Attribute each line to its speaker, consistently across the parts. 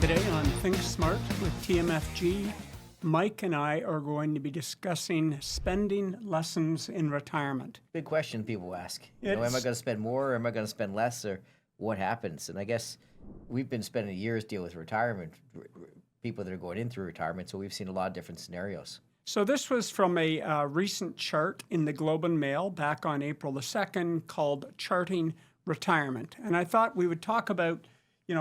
Speaker 1: Today on Think Smart with TMFG, Mike and I are going to be discussing spending lessons in retirement.
Speaker 2: Big question people ask. Am I going to spend more or am I going to spend less or what happens? And I guess we've been spending years dealing with retirement, people that are going in through retirement, so we've seen a lot of different scenarios.
Speaker 1: So this was from a recent chart in the Globe and Mail back on April the 2nd called Charting Retirement. And I thought we would talk about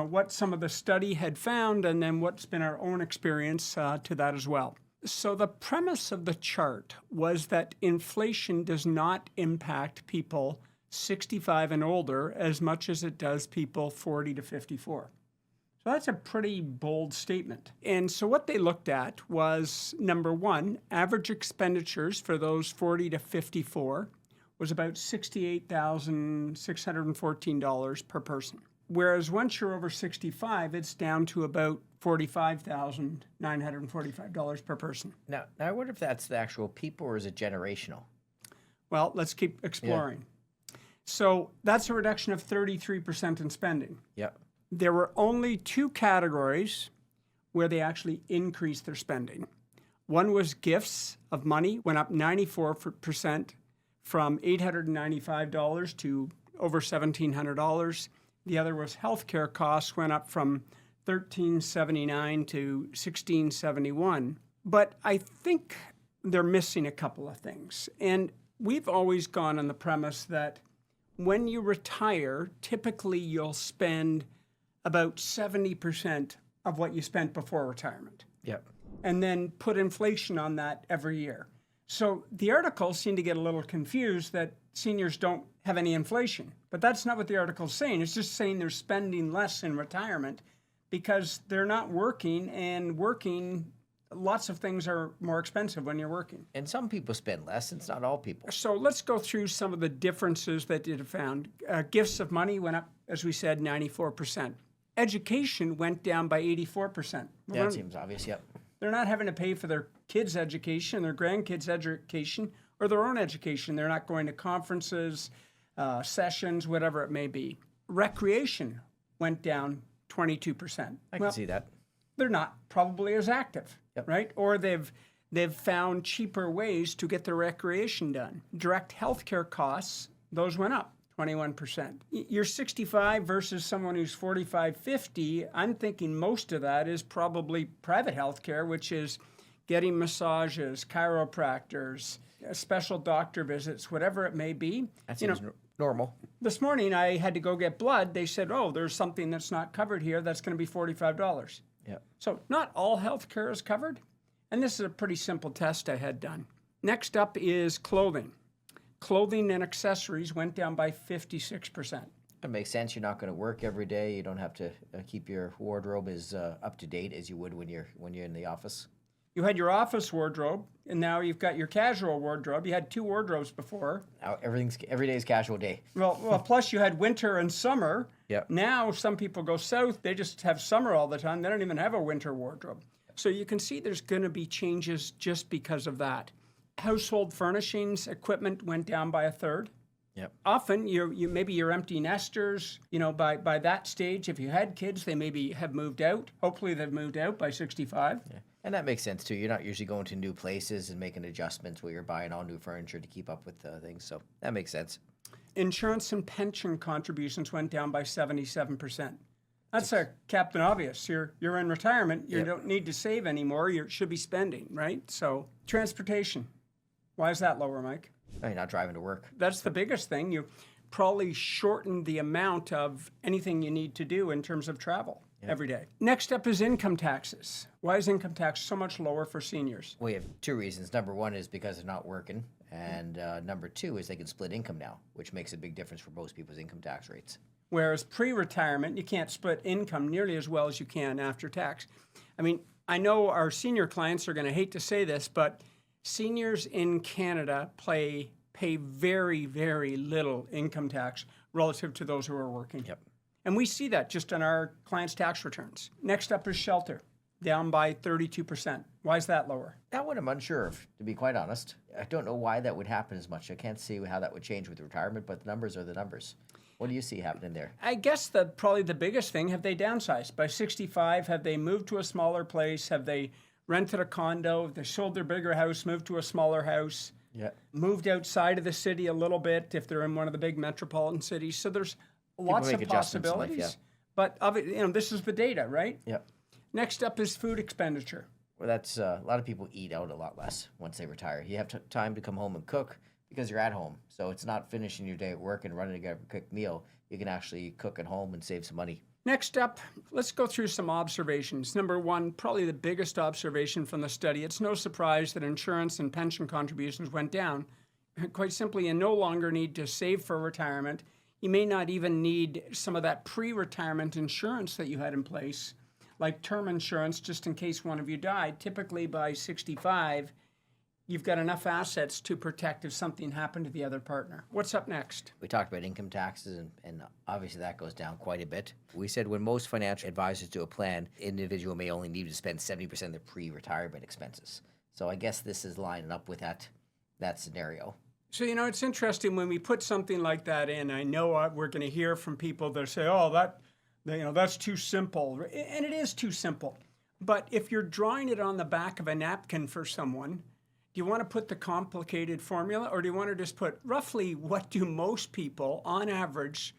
Speaker 1: what some of the study had found and then what's been our own experience to that as well. So the premise of the chart was that inflation does not impact people 65 and older as much as it does people 40 to 54. So that's a pretty bold statement. And so what they looked at was, number one, average expenditures for those 40 to 54 was about $68,614 per person. Whereas once you're over 65, it's down to about $45,945 per person.
Speaker 2: Now, I wonder if that's the actual people or is it generational?
Speaker 1: Well, let's keep exploring. Yeah. So that's a reduction of 33% in spending.
Speaker 2: Yep.
Speaker 1: There were only two categories where they actually increased their spending. One was gifts of money, went up 94% from $895 to over $1,700. The other was healthcare costs, went up from $1,379 to $1,671. But I think they're missing a couple of things. And we've always gone on the premise that when you retire, typically you'll spend about 70% of what you spent before retirement.
Speaker 2: Yep.
Speaker 1: And then put inflation on that every year. So the articles seem to get a little confused that seniors don't have any inflation. But that's not what the article's saying. It's just saying they're spending less in retirement because they're not working, and working, lots of things are more expensive when you're working.
Speaker 2: And some people spend less, it's not all people.
Speaker 1: So let's go through some of the differences that they have found. Gifts of money went up, as we said, 94%. Education went down by 84%.
Speaker 2: Yeah, that seems obvious, yep.
Speaker 1: They're not having to pay for their kids' education, their grandkids' education, or their own education. They're not going to conferences, sessions, whatever it may be. Recreation went down 22%.
Speaker 2: I can see that.
Speaker 1: They're not probably as active,
Speaker 2: yep.
Speaker 1: Right? Or they've found cheaper ways to get their recreation done. Direct healthcare costs, those went up 21%. You're 65 versus someone who's 45, 50. I'm thinking most of that is probably private healthcare, which is getting massages, chiropractors, special doctor visits, whatever it may be.
Speaker 2: That seems normal.
Speaker 1: This morning I had to go get blood. They said, there's something that's not covered here. That's going to be $45.
Speaker 2: Yeah.
Speaker 1: So not all healthcare is covered. And this is a pretty simple test I had done. Next up is clothing. Clothing and accessories went down by 56%.
Speaker 2: It makes sense. You're not going to work every day. You don't have to keep your wardrobe as up to date as you would when you're in the office.
Speaker 1: You had your office wardrobe, and now you've got your casual wardrobe. You had two wardrobes before.
Speaker 2: Now every day is casual day.
Speaker 1: Well, plus you had winter and summer.
Speaker 2: Yep.
Speaker 1: Now some people go south. They just have summer all the time. They don't even have a winter wardrobe. So you can see there's going to be changes just because of that. Household furnishings, equipment went down by a third.
Speaker 2: Yep.
Speaker 1: Often, maybe you're empty nesters. By that stage, if you had kids, they maybe have moved out. Hopefully, they've moved out by 65.
Speaker 2: Yeah. And that makes sense, too. You're not usually going to new places and making adjustments where you're buying all new furniture to keep up with things. So that makes sense.
Speaker 1: Insurance and pension contributions went down by 77%. That's a Captain Obvious. You're in retirement. You don't need to save anymore. You should be spending, right? So transportation. Why is that lower, Mike?
Speaker 2: You're not driving to work.
Speaker 1: That's the biggest thing. You probably shortened the amount of anything you need to do in terms of travel every day. Next up is income taxes. Why is income tax so much lower for seniors?
Speaker 2: We have two reasons. Number one is because they're not working. And number two is they can split income now, which makes a big difference for most people's income tax rates.
Speaker 1: Whereas pre-retirement, you can't split income nearly as well as you can after tax. I mean, I know our senior clients are going to hate to say this, but seniors in Canada pay very, very little income tax relative to those who are working.
Speaker 2: Yep.
Speaker 1: And we see that just on our clients' tax returns. Next up is shelter. down by 32%. Why is that lower?
Speaker 2: That one I'm unsure of, to be quite honest. I don't know why that would happen as much. I can't see how that would change with retirement, but the numbers are the numbers. What do you see happening there?
Speaker 1: I guess probably the biggest thing, have they downsized? By 65, have they moved to a smaller place? Have they rented a condo? Have they sold their bigger house, moved to a smaller house?
Speaker 2: Yeah.
Speaker 1: Moved outside of the city a little bit if they're in one of the big metropolitan cities. So there's lots of possibilities.
Speaker 2: Life,
Speaker 1: But this is the data, right?
Speaker 2: Yep.
Speaker 1: Next up is food expenditure.
Speaker 2: Well, that's a lot of people eat out a lot less once they retire. You have time to come home and cook because you're at home. So it's not finishing your day at work and running to get a quick meal. You can actually cook at home and save some money.
Speaker 1: Next up, let's go through some observations. Number one, probably the biggest observation from the study. It's no surprise that insurance and pension contributions went down. Quite simply, you no longer need to save for retirement. You may not even need some of that pre-retirement insurance that you had in place, like term insurance, just in case one of you died. Typically by 65, you've got enough assets to protect if something happened to the other partner. What's up next?
Speaker 2: We talked about income taxes, and obviously that goes down quite a bit. We said when most financial advisors do a plan, individual may only need to spend 70% of their pre-retirement expenses. So I guess this is lining up with that scenario.
Speaker 1: So, it's interesting when we put something like that in. I know we're going to hear from people that say, that's too simple. And it is too simple. But if you're drawing it on the back of a napkin for someone, do you want to put the complicated formula, or do you want to just put roughly what do most people on average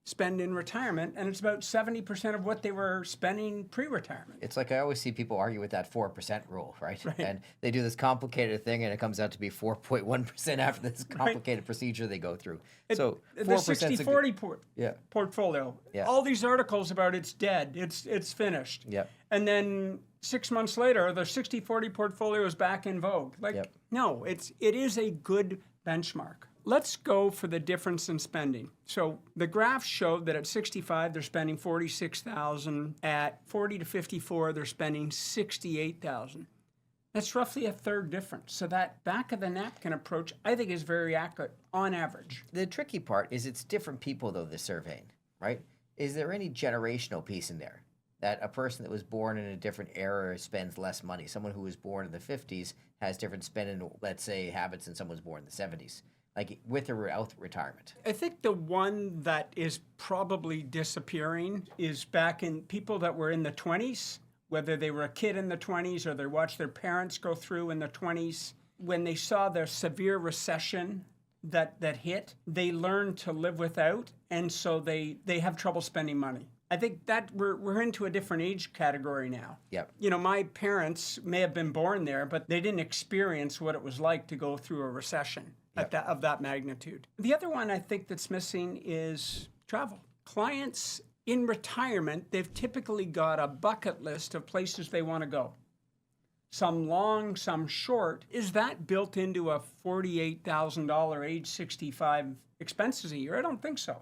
Speaker 1: spend in retirement? And it's about 70% of what they were spending pre-retirement.
Speaker 2: It's like I always see people argue with that 4% rule, right? And they do this complicated thing and it comes out to be 4.1% after this complicated procedure they go through. So
Speaker 1: the 60-40 portfolio, all these articles about it's dead, it's finished.
Speaker 2: Yep.
Speaker 1: And then 6 months later, the 60-40 portfolio is back in vogue. No, it is a good benchmark. Let's go for the difference in spending. So the graph showed that at 65, they're spending $46,000. At 40 to 54, they're spending $68,000. That's roughly a third difference. So that back of the napkin approach, I think, is very accurate on average.
Speaker 2: The tricky part is it's different people, though, they're surveying, right? Is there any generational piece in there? That a person that was born in a different era spends less money. Someone who was born in the 50s has different spending, let's say, habits than someone who's born in the 70s. Like with or without retirement?
Speaker 1: I think the one that is probably disappearing is back in people that were in the 20s, whether they were a kid in the 20s or they watched their parents go through in the 20s. When they saw the severe recession that hit, they learned to live without, and so they have trouble spending money. I think that we're into a different age category now.
Speaker 2: Yep.
Speaker 1: My parents may have been born there, but they didn't experience what it was like to go through a recession. Of that magnitude. The other one I think that's missing is travel. Clients in retirement, they've typically got a bucket list of places they want to go. Some long, some short. Is that built into a $48,000 age 65 expenses a year? I don't think so.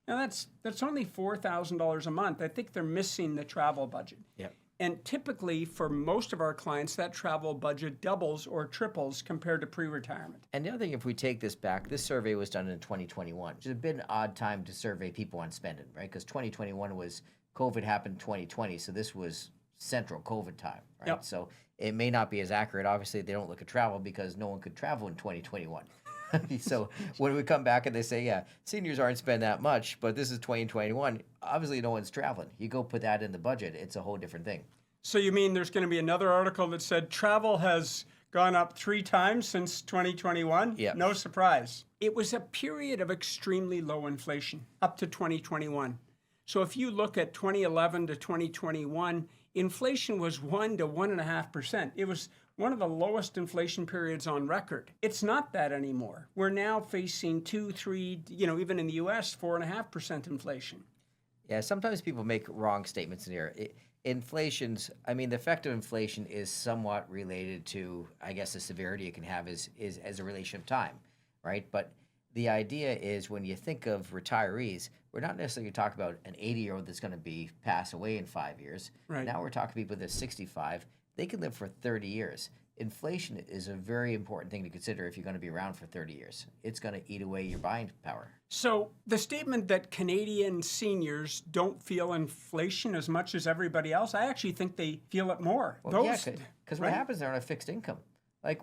Speaker 1: Now that's only $4,000 a month. I think they're missing the travel budget.
Speaker 2: Yep.
Speaker 1: And typically, for most of our clients, that travel budget doubles or triples compared to pre-retirement.
Speaker 2: And the other thing, if we take this back, this survey was done in 2021, which is a bit an odd time to survey people on spending, right? Because 2021 was, COVID happened in 2020, so this was central COVID time, right?
Speaker 1: Yep.
Speaker 2: So it may not be as accurate. Obviously, they don't look at travel because no one could travel in 2021. So when we come back and they say, seniors aren't spending that much, but this is 2021, obviously no one's traveling. You go put that in the budget, it's a whole different thing.
Speaker 1: So you mean there's going to be another article that said travel has gone up 3 times since 2021?
Speaker 2: Yeah.
Speaker 1: No surprise. It was a period of extremely low inflation up to 2021. So if you look at 2011 to 2021, inflation was 1 to 1.5%. It was one of the lowest inflation periods on record. It's not that anymore. We're now facing 2, 3, even in the US, 4.5% inflation.
Speaker 2: Yeah, sometimes people make wrong statements in here. Inflation's, the effect of inflation is somewhat related to, I guess, the severity it can have is as a relation of time, right? But the idea is when you think of retirees, we're not necessarily talking about an 80-year-old that's going to pass away in 5 years.
Speaker 1: Right.
Speaker 2: Now we're talking people that are 65. They can live for 30 years. inflation is a very important thing to consider if you're going to be around for 30 years. It's going to eat away your buying power.
Speaker 1: So the statement that Canadian seniors don't feel inflation as much as everybody else, I actually think they feel it more.
Speaker 2: Well, yeah, because what happens, they're on a fixed income. Like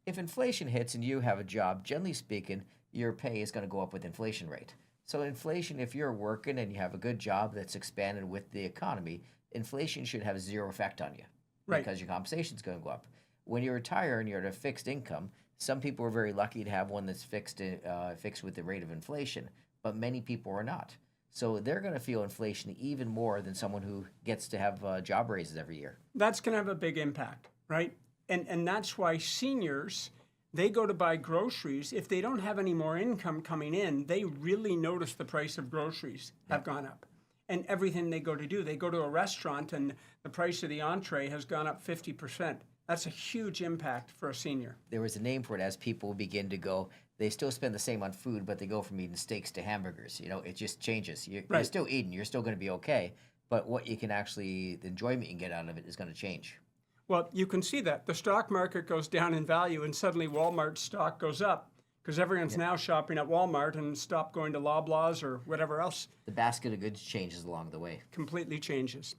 Speaker 2: if inflation hits and you have a job, generally speaking, your pay is going to go up with inflation rate. So inflation, if you're working and you have a good job that's expanded with the economy, inflation should have zero effect on you because your compensation is going to go up. When you retire and you're at a fixed income, some people are very lucky to have one that's fixed with the rate of inflation, but many people are not. So they're going to feel inflation even more than someone who gets to have job raises every year.
Speaker 1: That's going to have a big impact, right? And that's why seniors, they go to buy groceries. If they don't have any more income coming in, they really notice the price of groceries have gone up. And everything they go to do, they go to a restaurant and the price of the entree has gone up 50%. That's a huge impact for a senior.
Speaker 2: There was a name for it as people begin to go, they still spend the same on food, but they go from eating steaks to hamburgers. You know, it just changes. You're still eating, you're still going to be okay, but what you can actually, the enjoyment you can get out of it is going to change.
Speaker 1: Well, you can see that. The stock market goes down in value and suddenly Walmart's stock goes up because everyone's now shopping at Walmart and stop going to Loblaws or whatever else.
Speaker 2: The basket of goods changes along the way.
Speaker 1: Completely changes.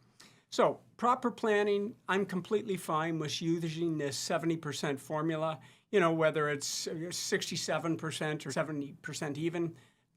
Speaker 1: So proper planning, I'm completely fine with using this 70% formula, you know, whether it's 67% or 70% even,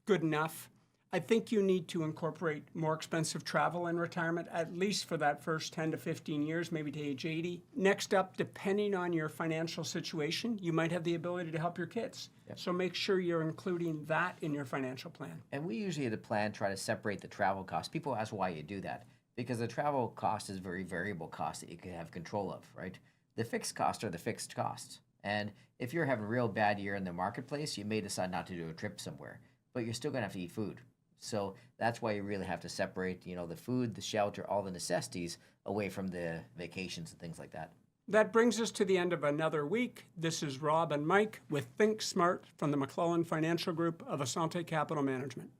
Speaker 1: good enough. I think you need to incorporate more expensive travel in retirement, at least for that first 10 to 15 years, maybe to age 80. Next up, depending on your financial situation, you might have the ability to help your kids. Yep. So make sure you're including that in your financial plan.
Speaker 2: And we usually at the plan try to separate the travel costs. People ask why you do that. Because the travel cost is very variable cost that you can have control of, right? The fixed costs are the fixed costs. And if you're having a real bad year in the marketplace, you may decide not to do a trip somewhere, but you're still going to have to eat food. So that's why you really have to separate, you know, the food, the shelter, all the necessities away from the vacations and things like that.
Speaker 1: That brings us to the end of another week. This is Rob and Mike with Think Smart from the McClelland Financial Group of Assante Capital Management.